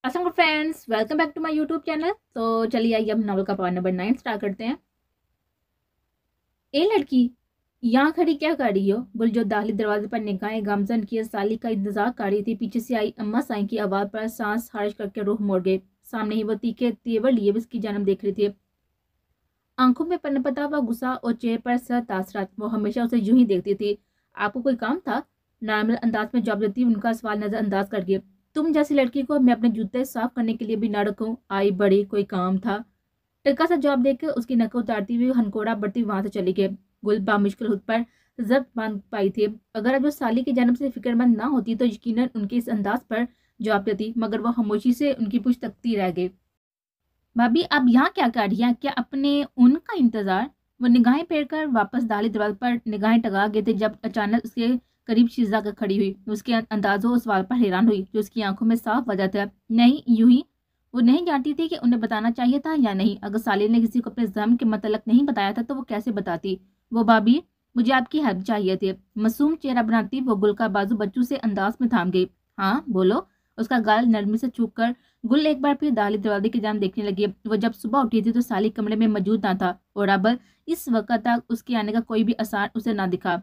अस्सलाम friends, welcome back to my YouTube channel. तो चलिए आइए हम नॉवल का पार्ट नंबर 9 स्टार्ट करते हैं। ए लड़की, यहाँ खड़ी क्या कर रही हो? गुल जो दाखिली दरवाजे पर निगाहें गामजन किए साली का इंतजार कर रही थी, पीछे से आई अम्मा साईं की आवाज पर सांस खारिज करके रुख मोड़ गए। सामने ही वो तीखे तेवर लिए उसकी जानब देख रही थी, आंखों में पनपता हुआ गुस्सा और चेहरे पर सर तासरात। वो हमेशा उसे यूं ही देखती थी। आपको कोई काम था? नॉर्मल अंदाज में जवाब देती उनका सवाल नजरअंदाज करके। तुम जैसी लड़की को मैं अपने जूते साफ करने के लिए भी ना रखूं? आई बड़ी, कोई काम था? टक्का सा जवाब देकर उसकी नकल उतारती हुई हनकोड़ा बढ़ती वहां से चली गई। गुल बामुश्किल खुद पर जब्त बांध पाई थी। अगर अब वो साली की जन्म से फिक्रमंद ना होती तो यकीनन उनके इस अंदाज पर जवाब देती, मगर वो खामोशी से उनकी पूछ तकती रह गई। भाभी, आप यहाँ क्या कर रही हैं? क्या अपने उनका इंतजार? वो निगाहें फेर कर वापस दाली दरवाजे पर निगाहें टगा गए थे जब अचानक उसके करीब शीजा कर खड़ी हुई। उसके अंदाजों उस सवाल पर हैरान हुई जो उसकी आंखों में साफ वजह था। नहीं, यूं ही। वो नहीं जानती थी कि उन्हें बताना चाहिए था या नहीं। अगर साली ने किसी को अपने ज़म के मतलब नहीं बताया था तो वो कैसे बताती? वो भाभी, मुझे आपकी हेल्प चाहिए थी। मासूम चेहरा बनाती वो गुल का बाजू बच्चों से अंदाज में थाम गई। हाँ बोलो। उसका गाल नरमी से छू कर गुल एक बार फिर दाली दरवाजे की जान देखने लगी। वो जब सुबह उठी थी तो साली कमरे में मौजूद ना था और अब इस वक्त तक उसके आने का कोई भी असर उसे ना दिखा।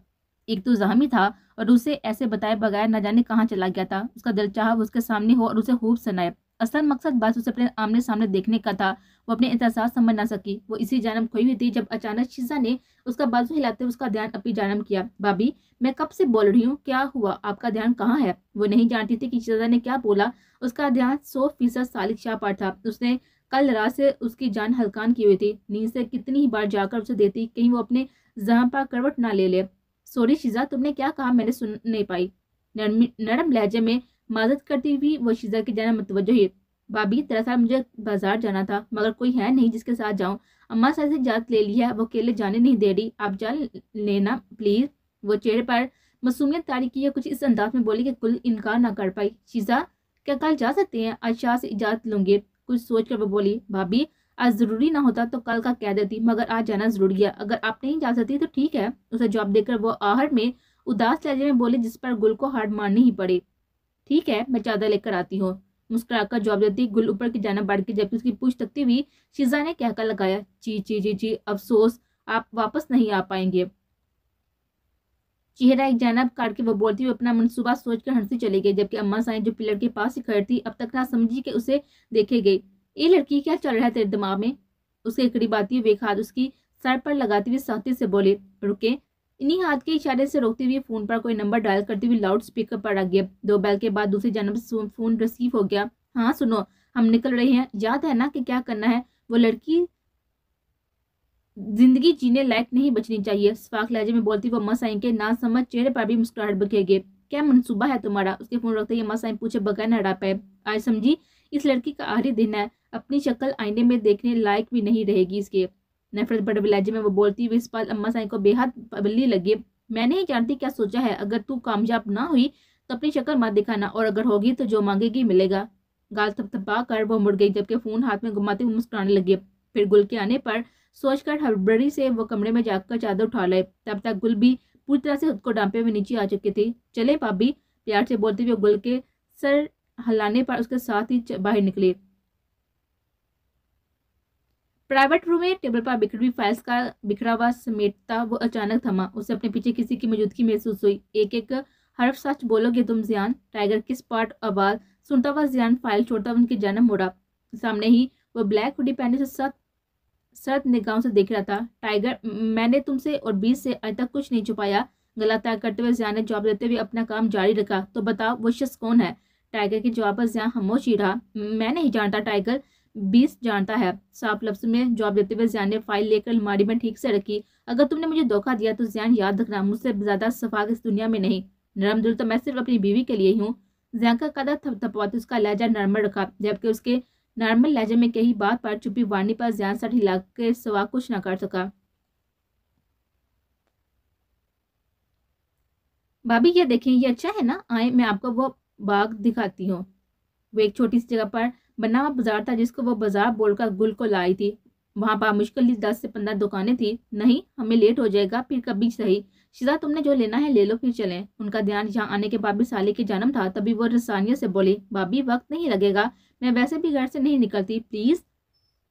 एक तो ज़हमी था और उसे ऐसे बताए बगैर न जाने कहाँ चला गया था। उसका दिल चाहा वो उसके सामने हो और उसे खूब सुनाए। असल मकसद बस उसे अपने आमने सामने देखने का था। वो अपने एहसास समझ ना सकी। वो इसी जानब खोई हुई थी जब अचानक शीजा ने उसका बाजू हिलाते उसका ध्यान अपनी जानब किया। भाभी, मैं कब से बोल रही हूँ, क्या हुआ? आपका ध्यान कहाँ है? वो नहीं जानती थी कि शीजा ने क्या बोला। उसका ध्यान 100% सालिक शाह पर था। उसने कल रात से उसकी जान हल्कान की हुई थी। नींद से कितनी ही बार जाकर उसे देती, कहीं वो अपने जहां पर करवट ना ले ले। सॉरी शीजा, तुमने क्या कहा? मैंने सुन नहीं पाई। नरम लहजे में माजत करती हुई वो शीजा की जानब मुतवज्जो हुई। भाभी, दरअसल मुझे बाजार जाना था, मगर कोई है नहीं जिसके साथ जाऊं। अम्मा से इजाजत ले ली है, वो अकेले जाने नहीं दे रही। आप जा लेना प्लीज। वो चेहरे पर मासूमियत तारी की कुछ इस अंदाज में बोली कि कुल इनकार ना कर पाई। शीजा, क्या कल जा सकते हैं? आज शाह से इजाजत लूंगी। कुछ सोच कर वो बोली, भाभी आज जरूरी ना होता तो कल का कह देती, मगर आज जाना जरूरी है। अगर आप नहीं जा सकती तो ठीक है। उसे जवाब देकर वो आहट में उदास लहजे में बोले जिस पर गुल को हार मारनी ही पड़ी। ठीक है, मैं चादर लेकर आती हूँ। मुस्कुराकर जवाब देती गुल ऊपर की जाना बढ़ के, जबकि उसकी पूछ तकती हुई शीजा ने कहकर लगाया, ची ची ची ची, अफसोस आप वापस नहीं आ पाएंगे। चेहरा एक जानब काट के वो बोलती हुई अपना मनसूबा सोचकर हंसी चली गई, जबकि अम्मा साईं जो पिलर के पास ही खड़ी थी अब तक ना समझी कि उसे देखे गई। ये लड़की, क्या चल रहा है तेरे दिमाग में? उसके करीब आती हुई एक हाथ उसकी सर पर लगाती हुई सख्ती से बोली। रुके। इन्हीं हाथ के इशारे से रोकते हुए फोन पर कोई नंबर डायल करती हुई लाउड स्पीकर पर रख गया। 2 बैल के बाद दूसरी जानब से फोन रिसीव हो गया। हाँ सुनो, हम निकल रहे हैं, याद है ना कि क्या करना है? वो लड़की जिंदगी जीने लायक नहीं बचनी चाहिए। सफाक लहजे में बोलती वो मसाई के ना समझ चेहरे पर भी मुस्कुराहट बखेगी। क्या मंसूबा है तुम्हारा? उसके फोन रखते ही मसाई पूछे बगैर न हटा पाए। आज समझी, इस लड़की का आखिरी दिन है। अपनी शक्ल आईने में देखने लायक भी नहीं रहेगी इसके। नफरत बड़े लहजे में वो बोलती हुई इस पर अम्मा साई को बेहद पबली लगी। मैं नहीं जानती क्या सोचा है। अगर तू कामयाब ना हुई तो अपनी शक्ल मत दिखाना, और अगर होगी तो जो मांगेगी मिलेगा। गाल थपथपा कर वो मुड़ गई, जबकि फोन हाथ में घुमाते हुए मुस्कुराने लगी। फिर गुल के आने पर सोचकर हड़बड़ी से वो कमरे में जाकर चादर उठा लाए। तब तक गुल भी पूरी तरह से खुद को डांपे हुए नीचे आ चुकी थी। चले भाभी, प्यार से बोलते हुए गुल के सर हिलाने पर उसके साथ ही बाहर निकले। प्राइवेट रूम में टेबल पर बिखरी हुई फाइल्स का बिखरा हुआ समेटता वो अचानक थमा। उसे अपने पीछे किसी की मौजूदगी महसूस हुई। एक एक हर्फ सच बोलोगे तुम जियान? टाइगर किस पार्ट आवाज सुनता हुआ जियान फाइल छोड़ता उनकी जानब मुड़ा। सामने ही वो ब्लैक हुडी पहने से सर्द निगाहों से देख रहा था। टाइगर, मैंने तुमसे और 20 से आज तक कुछ नहीं छुपाया। गला तय करते हुए जियान ने जवाब देते हुए अपना काम जारी रखा। तो बताओ वो शख्स कौन है? टाइगर के जवाब पर जियान खामोश ही रहा। मैं नहीं जानता टाइगर, 20 जानता है। साफ लफ्ज में जवाब देते हुए जियान ने फाइल लेकर अलमारी में ठीक से रखी। अगर तुमने मुझे धोखा दिया तो जियान याद रखना, मुझसे ज्यादा सफाक इस दुनिया में नहीं। नरम दिल तो मैं सिर्फ अपनी बीवी के लिए ही हूँ। जियान का कदर थपथपाते उसका लहजा नरम रखा, जबकि उसके नॉर्मल लहजे में कही बात पर चुपी वाणी पर ज्यान सट हिला के सवा कुछ न कर सका। भाभी ये देखें, ये अच्छा है ना? आए मैं आपको वो बाग दिखाती हूँ। वो एक छोटी सी जगह पर बना हुआ बाजार था जिसको वो बाजार बोलकर गुल को लाई थी। वहां पर मुश्किल 10 से 15 दुकानें थी। नहीं, हमें लेट हो जाएगा, फिर कभी सही। شیزا تم نے جو لینا ہے لے لو پھر چلیں۔ ان کا دھیان یہاں آنے کے بعد بھی سالی کی جانب تھا، تبھی وہ رسانیت سے بولی، بھابی وقت نہیں لگے گا، میں ویسے بھی گھر سے نہیں نکلتی، پلیز۔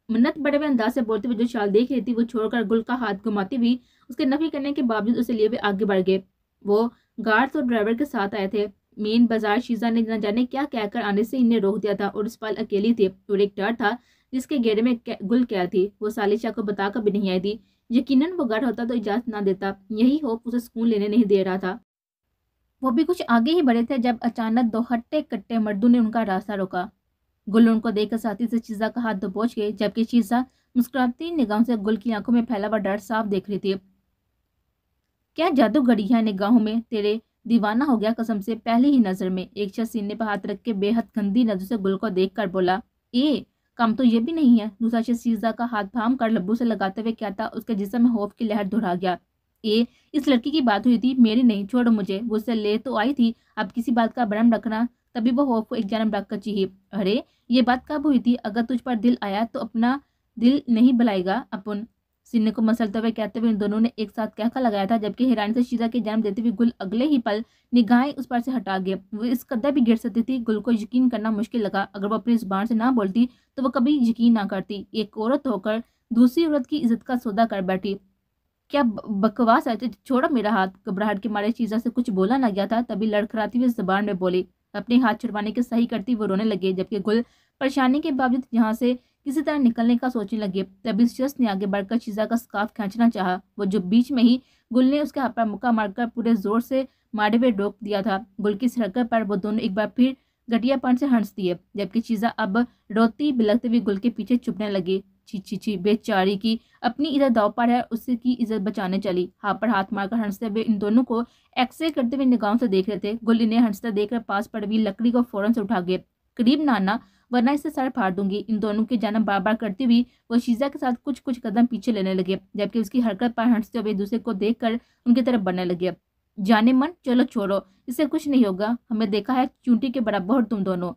منت بڑے ہوئے انداز سے بولتے ہوئے جو شال دیکھ رہی تھی وہ چھوڑ کر گل کا ہاتھ گھماتی ہوئی اس کے نفی کرنے کے باوجود اسے لیے ہوئے آگے بڑھ گئے۔ وہ گارڈز اور ڈرائیور کے ساتھ آئے تھے۔ مین بازار شیزا نے نہ جانے کیا کہہ کر آنے سے انہیں روک دیا تھا اور اس پل اکیلی تھی اور ایک ڈر تھا جس کے گھیرے میں گل قید تھی۔ وہ سالی شاہ کو بتا کر بھی نہیں آئی تھی، یقیناً وہ گھر ہوتا تو اجازت نہ دیتا، یہی ہوپ اسے سکون لینے نہیں دے رہا تھا۔ وہ بھی کچھ آگے ہی بڑھے تھے جب اچانک دو ہٹے کٹے مردوں نے ان کا راستہ روکا۔ گل ان کو دیکھ کر ساتھی سے شیزا کا ہاتھ دبوچ گئی، جبکہ شیزا مسکراتی نگاہوں سے گل کی آنکھوں میں پھیلا ہوا ڈر صاف دیکھ رہی تھی۔ کیا جادو گھڑی ہے نگاہوں میں، تیرے دیوانہ ہو گیا قسم سے، پہلی ہی نظر میں۔ ایک شخص سینے پر ہاتھ رکھ کے بے حد گندی نظر سے گل کو دیکھ کر بولا، کم تو یہ بھی نہیں ہے۔ دوسرا شخص شیزا کا ہاتھ تھام کر لبوں سے لگاتے ہوئے کہتا، اس کے جسم میں خوف کی لہر دہرا گیا، اس لڑکی کی بات ہوئی تھی، میری نہیں، چھوڑو مجھے، وہ اسے لے تو آئی تھی، اب کسی بات کا برم رکھنا۔ تبھی وہ خوف کو ایک جانب رکھ کر چیخی، ارے یہ بات کب ہوئی تھی؟ اگر تجھ پر دل آیا تو اپنا دل نہیں بلائے گا اپن۔ سینے کو مسلتے ہوئے کہتے ہوئے ان دونوں نے ایک ساتھ کہکا لگایا تھا، جبکہ حیرانی سے شیزا کی جانب دیتے ہوئے گل اگلے ہی پل نگاہیں اس پر سے ہٹا گئے۔ وہ اس قدر بھی گر سکتی تھی، گل کو یقین کرنا مشکل لگا۔ اگر وہ اپنی زبان سے نہ بولتی تو وہ کبھی یقین نہ کرتی، ایک عورت ہو کر دوسری عورت کی عزت کا سودا کر بیٹھی۔ کیا بکواس ہے، چھوڑو میرا ہاتھ۔ گھبراہٹ کے مارے شیزا سے کچھ بولا نہ گیا تھا، تبھی لڑکھڑاتی ہوئی زبان میں بولی۔ اپنے ہاتھ چھڑوانے کی صحیح کرتی وہ رونے لگے، جبکہ گل پریشانی کے باوجود یہاں سے کسی طرح نکلنے کا سوچنے لگے۔ تبھی اس شخص نے آگے بڑھ کر شیزا کا سکارف کھینچنا چاہا، وہ جو بیچ میں ہی گل نے اس کے ہاتھ پر مکہ مار کر پورے زور سے مارے ہوئے روک دیا تھا۔ گل کی اس حرکت پر وہ دونوں ایک بار پھر گٹیا پن سے ہنس دیے، جبکہ شیزا اب روتی بلکتے ہوئے گل کے پیچھے چھپنے لگی۔ چھی بیچاری کی اپنی عزت داؤ پر ہے، اس کی عزت بچانے چلی۔ ہاتھ پر ہاتھ مار کر ہنستے ہوئے ان دونوں کو ایکسرے کرتے ہوئے نگاہوں سے دیکھ رہے تھے۔ گل انہیں ہنستے دیکھ کر پاس پڑی ہوئی لکڑی کو فوراً سے اٹھا گئے، قریب نہ آنا ورنہ اسے سر پھاڑ دوں گی۔ ان دونوں کی جانب بار بار کرتی ہوئی وہ شیزا کے ساتھ کچھ قدم پیچھے لینے لگے، جبکہ اس کی حرکت پر ہنستے ہوئے دوسرے کو دیکھ کر ان کی طرف بڑھنے لگے۔ جانے من، چلو چھوڑو، اس سے کچھ نہیں ہوگا، ہمیں دیکھا ہے چونٹی کے برابر ہو تم دونوں۔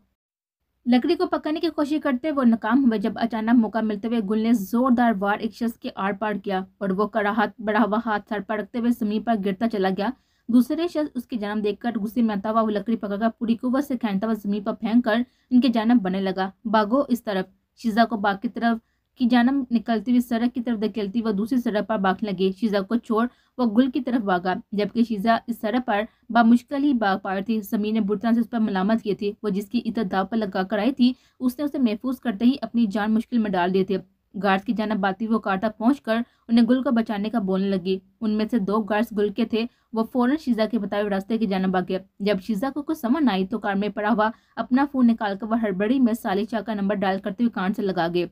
لکڑی کو پکڑنے کی کوشش کرتے وہ ناکام ہوئے، جب اچانک موقع ملتے ہوئے گل نے زوردار وار ایک شخص کے آر پار کیا اور وہ بڑا ہوا ہاتھ سر پر رکھتے ہوئے زمین پر گرتا چلا گیا۔ دوسرے شخص اس کی جانب دیکھ کر غصے میں آتا ہوا وہ لکڑی پکڑ کر پوری قوت سے کھینچتا ہوا زمین پر پھینک کر ان کی جانب بڑھنے لگا۔ بھاگو اس طرف۔ شیزا کو باغ کی طرف کی جانب نکلتی ہوئی سڑک کی طرف دھکیلتی وہ دوسری سڑک پر بھاگنے لگی۔ شیزا کو چھوڑ وہ گل کی طرف بھاگا، جبکہ شیزا اس سڑک پر بامشکل ہی بھاگ پا رہی تھی۔ زمین نے بری طرح سے اس پر ملامت کی تھی، وہ جس کی عزت داؤ پر لگا کر آئی تھی اس نے اسے محفوظ کرتے ہی اپنی جان مشکل میں ڈال دی تھی۔ گارڈز کی جانب آتی وہ کاٹا پہنچ کر انہیں گل کو بچانے کا بولنے لگی۔ ان میں سے دو گارڈز گل کے تھے، وہ فوراً شیزا کے بتائے ہوئے راستے کی جانب آگئے۔ جب شیزا کو کچھ سمجھ نہ آئی تو کار میں پڑا ہوا اپنا فون نکال کر وہ ہڑبڑی میں سالی شاہ کا نمبر ڈائل کرتے ہوئے کان سے لگا گئے۔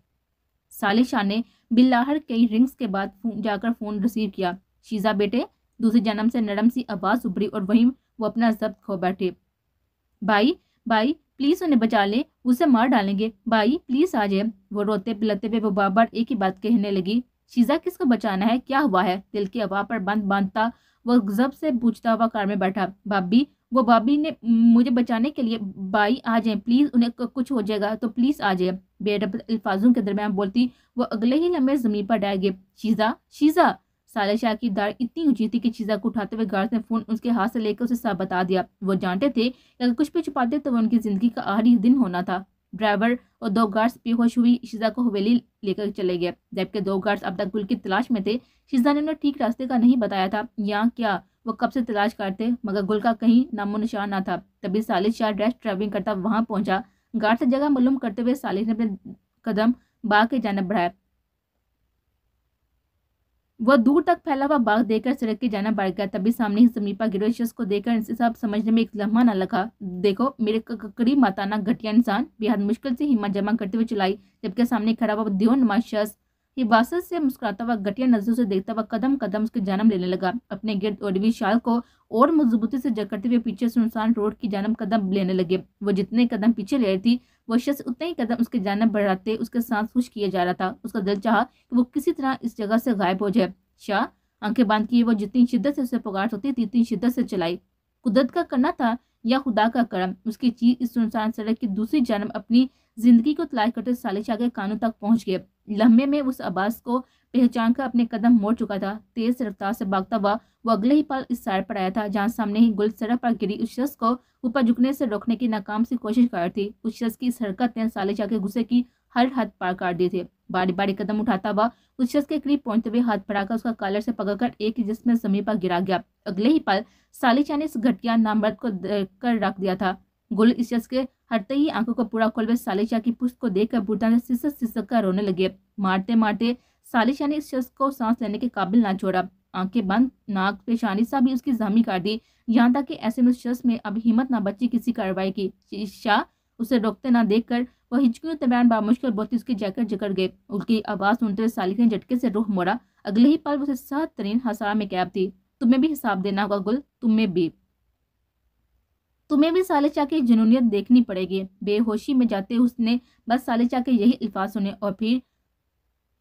سالی شاہ نے بالآخر کئی رنگز کے بعد جا کر فون ریسیو کیا۔ شیزا بیٹے، دوسری جانب سے نرم سی آواز ابھری اور وہیں وہ اپنا ضبط کھو بیٹھے۔ بھائی پلیز انہیں بچا لیں، اسے مار ڈالیں گے، بھائی پلیز آ جائیں۔ وہ روتے بلکتے ہوئے وہ بار بار ایک ہی بات کہنے لگی، شیزا کس کو بچانا ہے، کیا ہوا ہے؟ دل کی ہوا پر باندھتا وہ ضبط سے پوچھتا ہوا کار میں بیٹھا، بھابی نے مجھے بچانے کے لیے، بھائی آ جائیں پلیز، انہیں کچھ ہو جائے گا تو پلیز آ جائیں۔ بے ربط الفاظوں کے درمیان بولتی وہ اگلے ہی لمحے زمین پر ڈال گئے۔ شیزا سالی شاہ کی داڑھ اتنی اونچی تھی کہ شیزا کو اٹھاتے ہوئے گارڈ نے فون اس کے ہاتھ سے لے کر اسے صاف بتا دیا۔ وہ جانتے تھے کہ اگر کچھ بھی چھپاتے تو وہ ان کی زندگی کا آخری دن ہونا تھا۔ ڈرائیور اور دو گارڈز بے ہوش ہوئی شیزا کو حویلی لے کر چلے گئے، جبکہ دو گارڈز اب تک گل کی تلاش میں تھے۔ شیزا نے انہیں ٹھیک راستے کا نہیں بتایا تھا یا کیا وہ کب سے تلاش کرتے، مگر گل کا کہیں نام و نشان نہ تھا۔ تبھی سالی شاہ ریش ڈرائیونگ کرتا وہاں پہنچا۔ گارڈ سے جگہ معلوم کرتے ہوئے سالی نے اپنے قدم باغ کی جانب بڑھائے۔ وہ دور تک پھیلا ہوا باغ دیکھ کر سڑک کی جانب بڑھ گیا، تبھی سامنے ہی زمین پر گرے شخص کو دیکھ کر انصاف سمجھنے میں ایک لمحہ نہ لگا۔ دیکھو میرے قریب ماتانہ گھٹیا انسان، بے حد مشکل سے ہمت جمع کرتے ہوئے چلائی، جبکہ سامنے کھڑا ہوا دیو نما شخص حفاظت سے مسکراتا ہوا گھٹیا نظروں سے دیکھتا ہوا قدم قدم اس کی جانب لینے لگا، اپنے گرد اوڑھی ہوئی شال کو اور مضبوطی سے جکڑتے ہوئے پیچھے سنسان روڈ کی جانب قدم لینے لگے۔ وہ جتنے قدم پیچھے لے رہی تھی وہ شخص اتنے ہی قدم اس کی جانب بڑھاتے اس کے سانس خشک کیے جا رہا تھا۔ اس کا دل چاہا کہ وہ کسی طرح اس جگہ سے غائب ہو جائے۔ شاہ آنکھیں باندھ کی وہ جتنی شدت سے اسے پکار سکتی تھی اتنی شدت سے چلائی۔ قدرت کا کرنا تھا یا خدا کا کرم، اس کی چیز اس سنسان سڑک کی دوسری جانب اپنی जिंदगी को तलाश करते सालिशा के कानों तक पहुंच गए। लम्हे में उस आवाज को पहचान कर अपने कदम मोड़ चुका था। तेज रफ्तार से भागता हुआ वो अगले ही पल इस साइड पर आया था जहां सामने ही गुल सड़क पर गिरी उस शख्स को ऊपर झुकने से रोकने की नाकाम सी कोशिश कर रही थी। उस शख्स की इस हरकत ने सालिशा के गुस्से की हर हद पार कर दिए थे। बारी बारी कदम उठाता हुआ उस शख्स के करीब पहुंचते हुए हाथ बढ़ाकर उसका कॉलर से पकड़कर एक जिसमें जमीन पर गिरा गया। अगले ही पल सालिशा ने इस घटिया नामर्द को कर रख दिया था। गुल इस शख्स के हटते ही आंखों को पूरा खोलवे सालिशा की पुष्ट को देखकर बुढ़ा ने सिसक सिसक कर रोने लगे। मारते मारते सालिशा ने इस शख्स को सांस लेने के काबिल ना छोड़ा। आंखें बंद, नाक पेशानी सा भी उसकी जमी कर दी। यहाँ तक कि ऐसे में उस शख्स में अब हिम्मत ना बची किसी कार्रवाई की। शाह उसे रोकते ना देखकर वह हिचकियों दरमियान बामुश्किल बोलती उसकी जैकेट जकड़ गए। उसकी आवाज सुनते हुए सालिशा ने झटके से रुख मोड़ा। अगले ही पल उसे सख्त तरीन हंसा में कैद थी। तुम्हें भी हिसाब देना होगा गुल, तुम्हें भी सालिशा की जुनूनियत देखनी पड़ेगी। बेहोशी में जाते उसने बस सालिशा के यही अल्फाज सुने और फिर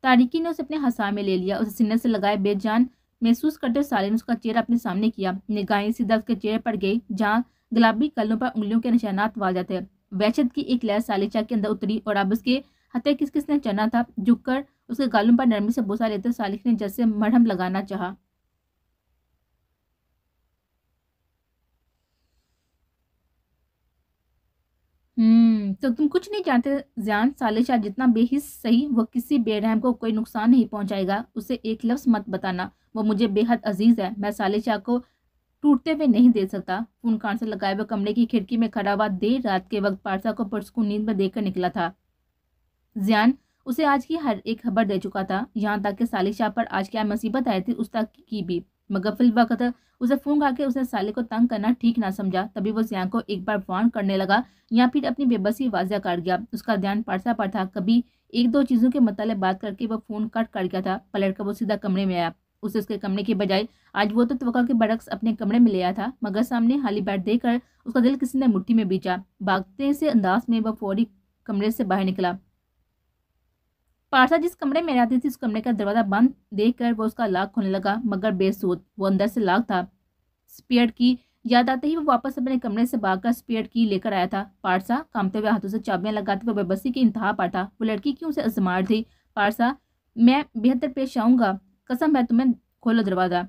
तारिकी ने उसे अपने हंसा में ले लिया। उसे सीने से लगाए बेजान महसूस करते साले ने उसका चेहरा अपने सामने किया। निगाहें सीधा उसके चेहरे पर गई जहाँ गुलाबी कलों पर उंगलियों के निशानात वाल जाते। वहशत की एक लहर सालिशा के अंदर उतरी और अब उसके हथे किस किसने चढ़ना था। झुककर उसके गालों पर नरमी से बोसा लेते सालिश ने जैसे मरहम लगाना चाहा। तो तुम कुछ नहीं जानते ज़ियान, सालिशा जितना बेहिस सही, वो किसी बेरहम को कोई नुकसान नहीं पहुंचाएगा। उसे एक लफ्ज मत बताना, वो मुझे बेहद अजीज है। मैं सालिशा को टूटते हुए नहीं दे सकता। फोन कान से लगाए हुए कमरे की खिड़की में खड़ा हुआ देर रात के वक्त पारसा को पुरस्कून नींद में देखकर निकला था। ज़ियान उसे आज की हर एक खबर दे चुका था, यहाँ तक कि सालिशा पर आज क्या मुसीबत आई थी उस तक की भी। मगर फिल वक्त उसे फोन करके उसने साले को तंग करना ठीक ना समझा। तभी वो ज़ियान को एक बार वार्न करने लगा या फिर अपनी बेबसी वाजिया कर गया। उसका ध्यान पारसा पर था। कभी एक दो चीज़ों के मतलब बात करके वह फोन कट कर गया था। पलट कर वो सीधा कमरे में आया। उसे उसके कमरे के बजाय आज वो तो तवक्का के बरक्स अपने कमरे में ले आया था। मगर सामने खाली बेड देखकर उसका दिल किसी ने मुट्ठी में बीचा। भागते से अंदाज में वह फौरी कमरे से बाहर निकला। पारसा जिस कमरे में रहती थी उस कमरे का दरवाजा बंद देखकर वो उसका लॉक खोलने लगा, मगर बेसूद। वो अंदर से लॉक था। स्पेयर की याद आते ही वो वापस अपने कमरे से भागकर स्पेयर की लेकर आया था। पारसा कांपते हुए हाथों से चाबियां लगाते हुए बेबसी की इंतहा पर था। वो लड़की क्यों उसे आजमा थी। पारसा, मैं बेहतर पेश आऊंगा, कसम है तुम्हें, खोलो दरवाजा।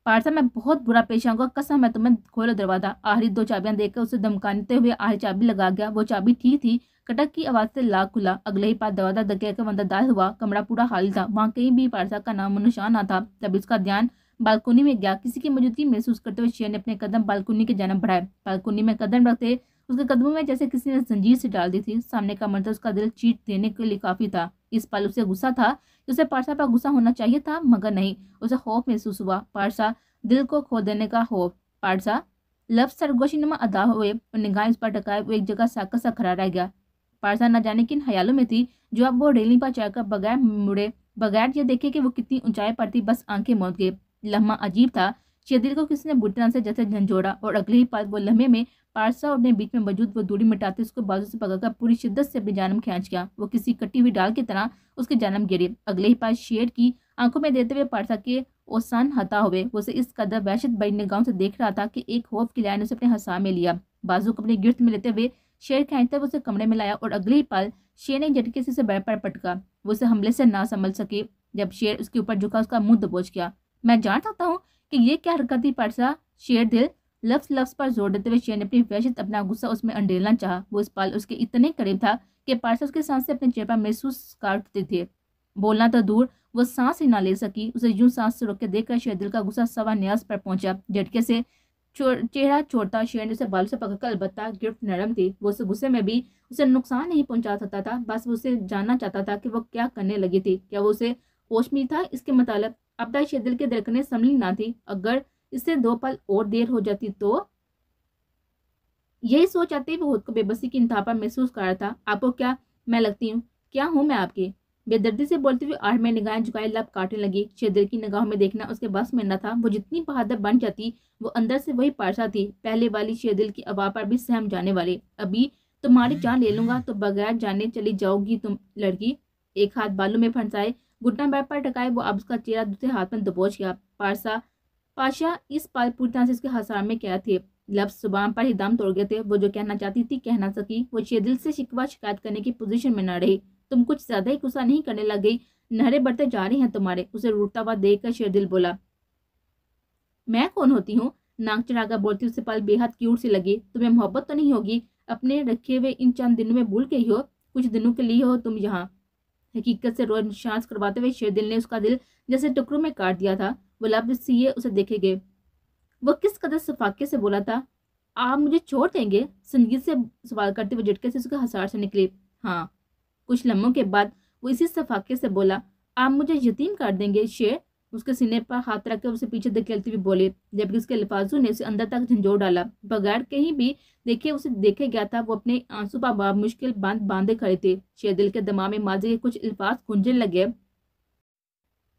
पारसा, मैं बहुत बुरा पेश आऊंगा, कसम है तुम्हें, खोलो दरवाजा। आखिरी दो चाबियां देकर उसे धमकाते हुए आखिरी चाबी लगा गया। वो चाबी ठीक थी। कटक की आवाज से लाख खुला। अगले ही पास दरवाजा धक्के कर अंदर दाखिल हुआ। कमरा पूरा खाली था। वहां कहीं भी पारसा का नाम निशान ना था। तभी उसका ध्यान बालकोनी में गया। किसी की मौजूदगी महसूस करते हुए शेर ने अपने कदम बालकोनी के जानब बढ़ाए। बालकोनी में कदम रखते उसके कदमों में जैसे किसी ने जंजीर से डाल दी थी। सामने का मंजर उसका दिल चीट देने के लिए काफी था। इस पल उसे गुस्सा था। उसे पारसा पर गुस्सा होना चाहिए था, मगर नहीं। उसे खौफ महसूस हुआ। पारसा, दिल को खो देने का खौफ। पारसा लफ्ज सरगोशीनुमा अदा हुए और निगाहें उस पर टकाए वो एक जगह साकत सा खड़ा रह गया। पारसा न जाने किन ख्यालों में थी जो अब वो रेलिंग पर चढ़कर बगैर मुड़े, बगैर ये देखे कि वो कितनी ऊंचाई पर थी, बस आंखें मौत गए। लम्हा अजीब था। शेदिल को किसी ने बुरी तरह से जैसे झंझोड़ा और अगले ही पल वो लम्हे में पारसा और अपने बीच में मौजूद वो दूरी मिटाते उसको बाजू से पकड़कर पूरी शिद्दत से अपनी जानब खींच गया। वो किसी कटी हुई डाल की तरह उसकी जानब गिरे। अगले ही पल शेर की आंखों में देते हुए पारसा के ओसान हता हुए वो उसे इस कदर वहशत भरी निगाहों से देख रहा था कि एक खौफ की लहर ने उसे अपने हंसा में लिया। बाजू को अपनी गिरफ्त में लेते हुए शेर खींचते हुए उसे कमरे में लाया और अगले ही पल शेर ने झटके से उसे बेड पर पटका। वो उसे हमले से ना संभल सके। जब शेर उसके ऊपर झुका उसका मुंह दबोच गया। मैं जान सकता हूँ कि ये क्या हरकत थी पारसा, शेर दिल। लफ्ज लफ्ज पर जोर देते हुए शेर ने अपनी वहशत अपना गुस्सा उसमें अंडेलना चाहा। वो इस पल उसके इतने करीब था कि पारसा उसके सांस से अपने चेहरे पर महसूस करते थे। बोलना तो दूर, वो सांस ही ना ले सकी। उसे यूं सांस से रोक के देखकर शेर दिल का गुस्सा सवा न्याज पर पहुंचा। झटके से चेहरा छोड़ता शेर ने उसे बालों से पकड़कर, अलबत्ता गिरफ्त नरम थी। वो उस गुस्से में भी उसे नुकसान नहीं पहुंचा सकता था। बस वो उसे जानना चाहता था कि वो क्या करने लगी थी। क्या वो उसे होश में था इसके मुतालिक। अब तक शेर दिल के धड़कनें संभली ना थी। अगर इससे 2 पल और देर हो जाती तो। यही सोच आते ही वो खुद को बेबसी की इंतहा पर महसूस कर रहा था। आपको क्या मैं लगती हूँ? क्या हूँ मैं आपकी? बेदर्दी से बोलते हुए आड़ में निगाहें झुकाए लब काटने लगी। शेर की निगाहों में देखना उसके बस में न था। वो जितनी बहादुर बन जाती वो अंदर से वही पारसा थी, पहले वाली शेर की आवाज़ पर भी सहम जाने वाली। अभी तुम्हारी जान ले लूंगा तो बगैर जाने चली जाओगी तुम लड़की। एक हाथ बालों में फंसाए घुटना बैठ पर टकाए वो अब उसका चेहरा दूसरे हाथ में दबोच गया। पारसा पाशा इस पल पूरी तरह से उसके हसार में क्या थे। लफ्ज जुबान पर ही दम तोड़ गए थे। वो जो कहना चाहती थी कह ना सकी। वो शेरदिल से शिकवा शिकायत करने की पोजीशन में न रही। तुम कुछ ज्यादा ही गुस्सा नहीं करने लग गई? नहरे बढ़ते जा रही हैं तुम्हारे। उसे रूठता हुआ देखकर शेरदिल बोला। मैं कौन होती हूँ? नाक चढ़ाकर बोलती उसे पल बेहद क्यूट सी लगी। तुम्हें मोहब्बत तो नहीं होगी? अपने रखे हुए इन चंद दिनों में भूल गई हो? कुछ दिनों के लिए हो तुम यहाँ। हकीकत से रोज शांस करवाते हुए शेरदिल ने उसका दिल जैसे टुकड़ों में काट दिया था। वो लफ्ज सिए उसे देखे गए। वो किस कदर सफाके से बोला था। आप मुझे छोड़ देंगे? संगीत से सवाल करते हुए झटके से उसके हसार से निकली। हाँ। कुछ लम्हों के बाद वो इसी सफाके से बोला। आप मुझे यतीम कर देंगे शेर? उसके सीने पर हाथ रखकर उसे पीछे धकेलती हुई बोली, जबकि उसके अल्फाजों ने उसे अंदर तक झंझोड़ डाला। बगैर कहीं भी देखे उसे देखे गया था। वो अपने आंसू पर मुश्किल बांधे खड़े थे। शेरदिल के दिमाग में माजी के कुछ अल्फाज गूंजने लगे।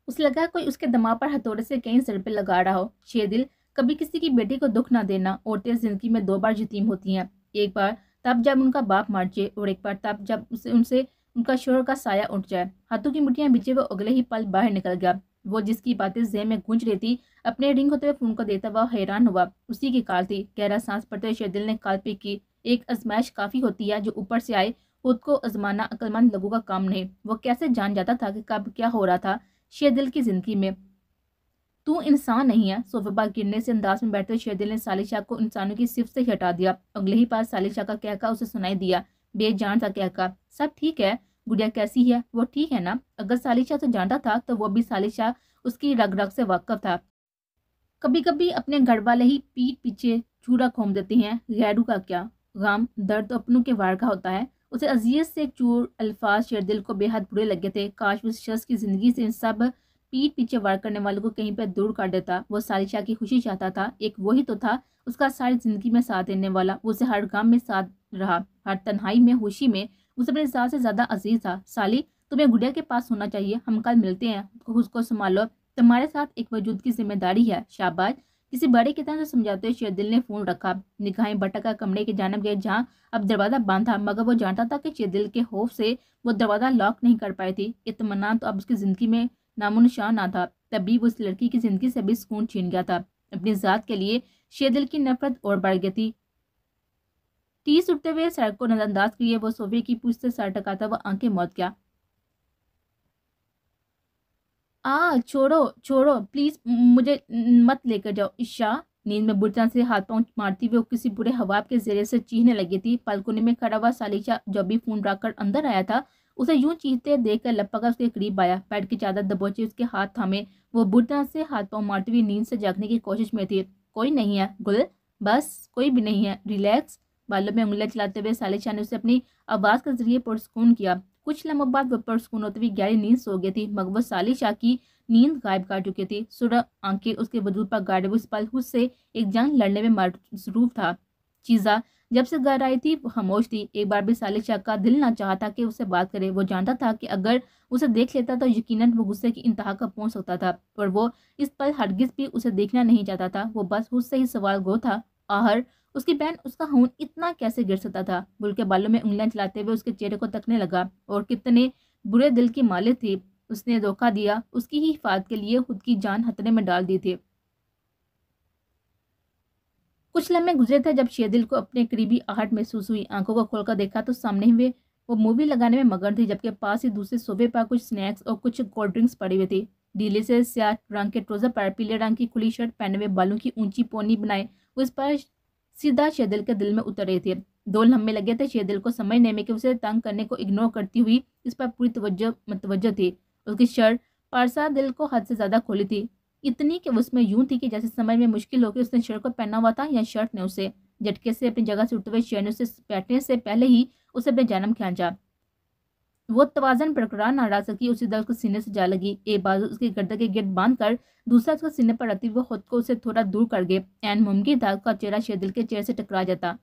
उसे लगा कोई उसके दिमाग पर हथौड़े से कहीं सर पे लगा रहा हो। शेरदिल, कभी किसी की बेटी को दुख ना देना। औरतें जिंदगी में 2 बार यतीम होती हैं। एक बार तब जब उनका बाप मर जाए और एक बार तब जब उनसे उनका शोहर का साया उठ जाए। हाथों की मुठ्ठियां बिछे हुए अगले ही पल बाहर निकल गया। वो जिसकी बातें ज़हन में गूंज रही थी अपने रिंग होते हुए फोन को देता हुआ हैरान हुआ। उसी की कॉल थी। गहरा सांस पड़ते हुए शेरदिल ने कॉल पे की। एक आजमाइश काफ़ी होती है जो ऊपर से आए। खुद को आजमाना अक्लमंद लोगों का काम नहीं। वो कैसे जान जाता था कि कब क्या हो रहा था शेरदिल की जिंदगी में। तू इंसान नहीं है। सोफे पर गिरने से अंदाज में बैठते हुए शेरदिल ने सालिशा को इंसानों की सिफ्त से ही हटा दिया। अगले ही पास सालिशा का कहका उसे सुनाई दिया। बेजान सा कहका। सब ठीक है? गुड़िया कैसी है? वो ठीक है ना? अगर सालिशा उसे जानता था तो वो भी सालिशा उसकी रग रग से वाकिफ था। कभी कभी अपने घर वाले ही पीठ पीछे चूड़ा घोम देते हैं। गैरू का क्या गम, दर्द तो अपनों के वार का होता है। उसे अजियत से चूर अल्फाज शेरदिल को बेहद बुरे लगे थे। काश उस शख्स की जिंदगी से इन सब पीठ पीछे वार करने वालों को कहीं पर दूर कर देता। वो सालिशा की खुशी चाहता था। एक वही तो था उसका सारी जिंदगी में साथ देने वाला। वो उसे हर गम में साथ रहा, हर तन्हाई में, खुशी में। उसे अपने साथ से ज्यादा अजीज था। साली, तुम्हें गुड़िया के पास होना चाहिए। हम कल मिलते हैं। उसको संभालो। तुम्हारे साथ एक वजूद की जिम्मेदारी है। शाबाश। किसी बड़े की तरह से समझाते हुए शेरदिल ने फोन रखा। निगाहें भटका कमरे की जानब गए जहाँ अब दरवाजा बंद था, मगर वो जानता था कि शेरदिल के खौफ से वो दरवाजा लॉक नहीं कर पाई थी। इत्मीनान तो अब उसकी जिंदगी में नामो निशान ना था। तभी वो उस लड़की की जिंदगी से भी सुकून छीन गया था। अपनी जात के लिए शेरदिल की नफरत और बढ़ गई थी। टीस उठते हुए सड़क को नजरअंदाज किए वो सोफे की पूछ से सर टकाता हुआ आंखें मौत गया। छोड़ो छोड़ो प्लीज, मुझे मत लेकर जाओ। ईशा नींद में बुरी तरह से हाथ पांव मारती हुए किसी बुरे हवाब के जरिए से चीखने लगी थी। बालकोनी में खड़ा हुआ सालिशा जो भी फोन रखकर अंदर आया था उसे यूं चीखते देखकर लपका उसके करीब आया। बेड की चादर दबोचे उसके हाथ थामे वो बुरी तरह से हाथ पांव मारती हुई नींद से जागने की कोशिश में थी। कोई नहीं है गुल, बस कोई भी नहीं है, रिलैक्स। बालों में उंगलियां चलाते हुए सालिशा ने उसे अपनी आवाज के जरिए पुरस्कून किया। कुछ लम्हों बाद वो पुरस्कून होते हुए गहरी नींद सो गई थी, मगर वो सालिशा की नींद गायब कर चुकी थी। सुरह आंखें उसके वजूद पर गाड़े उस पल से एक जंग लड़ने में मसरूफ था। चीजा जब से घर आई थी वो खामोश थी। एक बार भी सालिशा का दिल ना चाहता कि उससे बात करे। वो जानता था कि अगर उसे देख लेता तो यकीनन वो गुस्से की इंतहा का पहुंच सकता था, और वो इस पल हरगिज भी उसे देखना नहीं चाहता था। वो बस उससे ही सवाल गो था, आहर उसकी बहन उसका खून इतना कैसे गिर सकता था। गुल के बालों में उंगलियां चलाते हुए उसके चेहरे को तकने लगा। और कितने बुरे दिल की मालिक थी। उसने धोखा दिया, उसकी ही हिफाजत के लिए खुद की जान खतरे में डाल दी थी। कुछ लम्हे गुजरे थे जब शेरदिल को अपने करीबी आहट महसूस हुई। आंखों को खोलकर देखा तो सामने हुए वो मूवी लगाने में मगन थी, जबकि पास ही दूसरे सोफे पर कुछ स्नैक्स और कुछ कोल्ड ड्रिंक्स पड़ी हुई थी। ढीले से स्याह रंग के ट्राउजर पर पीले रंग की खुली शर्ट पहने हुए, बालों की ऊंची पोनी बनाए वो इस पर सीधा शेरदिल के दिल में उतर रहे थे। 2 लम्हे लगे थे शेरदिल को समझने में कि उसे तंग करने को इग्नोर करती हुई इस पर पूरी तवज्जो थी। उसकी शर्ट पारसा दिल को हद से ज्यादा खोली थी, इतनी कि उसमें यूं थी कि जैसे समझ में मुश्किल हो कि उसने शर्ट को पहना हुआ था या शर्ट ने उसे। झटके से अपनी जगह से उठते हुए शेर ने उसे बैठने से पहले ही उसे अपने जन्म खींचा। वो तवाजन बरकरार ना रह सकी। उसी दल को सीने से जा लगी। एक बाजू उसके गर्दन के गिर्द बांध कर दूसरा उसके सीने पर रखती हुए खुद को उसे थोड़ा दूर कर गए। एन मुमकिन था उसका चेहरा शेरदिल के चेहरे से टकरा जाता।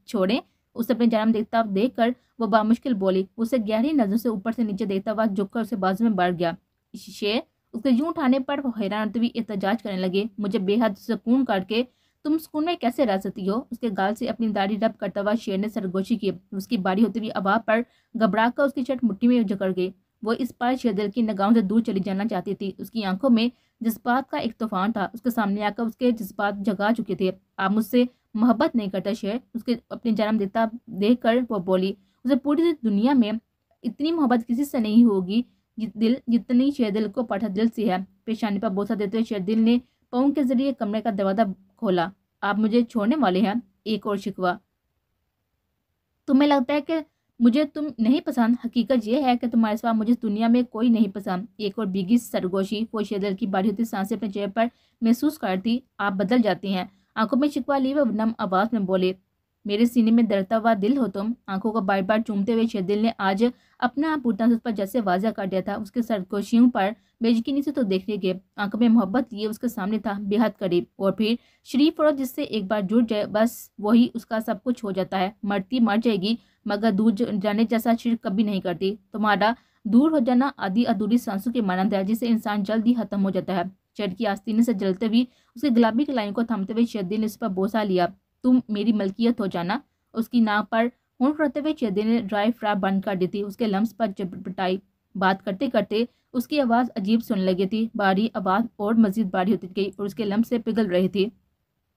छोड़े, उसे अपने जन्म देखता देख कर वो बामुश्किल बोली। उसे गहरी नजरों से ऊपर से नीचे देखता हुआ झुककर उसे बाजू में बढ़ गया। शेर उसके यूं उठाने पर वो हैरान होते हुए एहतजाज करने लगे। मुझे बेहद सुकून करके तुम सुकून में कैसे रह सकती हो? उसके गाल से अपनी दाढ़ी रब करता हुआ शेर ने सरगोशी की। उसकी बारी होती हुई आवाज पर घबरा कर उसकी शर्ट मुट्ठी में जकड़ गई। वो इस पर शेरदिल की निगाहों से दूर चली जाना चाहती थी। उसकी आंखों में जज्बात का एक तूफान था। उसके सामने आकर उसके जज्बात जगा चुके थे। आप मुझसे محبت نہیں کرتا شیر، اس کے اپنے جنم دیتا دیکھ کر وہ بولی۔ اسے پوری دنیا میں اتنی محبت کسی سے نہیں ہوگی جتنی شیردل کو پٹھا دل سے ہے۔ پیشانی پر بوسہ دیتے ہوئے شیردل نے پاؤں کے ذریعے کمرے کا دروازہ کھولا۔ آپ مجھے چھوڑنے والے ہیں؟ ایک اور شکوہ۔ تمہیں لگتا ہے کہ مجھے تم نہیں پسند، حقیقت یہ ہے کہ تمہارے سوا مجھے دنیا میں کوئی نہیں پسند۔ ایک اور بیگی سرگوشی وہ شیردل کی باری ہوتی سانسیں اپنے چہرے پر محسوس کرتی۔ آپ بدل جاتی ہیں، آنکھوں میں شکوہ لیے وہ نم آواز میں بولے۔ میرے سینے میں درتا ہوا دل ہو تم۔ آنکھوں کو بار بار چومتے ہوئے شیردل نے آج اپنا آپ پورتا اس پر جیسے واضح کر دیا تھا۔ اس کے سرگوشیوں پر بے یقینی سے تو دیکھنے گئے، آنکھوں میں محبت لیے اس کے سامنے تھا، بے حد قریب۔ اور پھر شریف عورت جس سے ایک بار جڑ جائے بس وہی اس کا سب کچھ ہو جاتا ہے۔ مرتی مر جائے گی مگر دور جانے جیسا شرک کبھی نہیں کرتی۔ تمہارا دور ہو جانا آدھی ادھوری سانسوں کے مانند ہے جسے انسان جلد ہی ختم ہو جاتا ہے۔ شیر کی آستینے سے جلتے ہوئی اس کے گلابی کلائیوں کو تھامتے ہوئے شیردل نے اس پر بوسہ لیا۔ تم میری ملکیت ہو جانا۔ اس کی ناک پر ہونٹ رہتے ہوئے شیردل نے ڈرائی فرائی بند کر دی تھی، اس کے لمس پر چپٹائی۔ بات کرتے کرتے اس کی آواز عجیب سن لگی تھی، باری آواز اور مزید باری ہوتی گئی اور اس کے لمس سے پگھل رہی تھی۔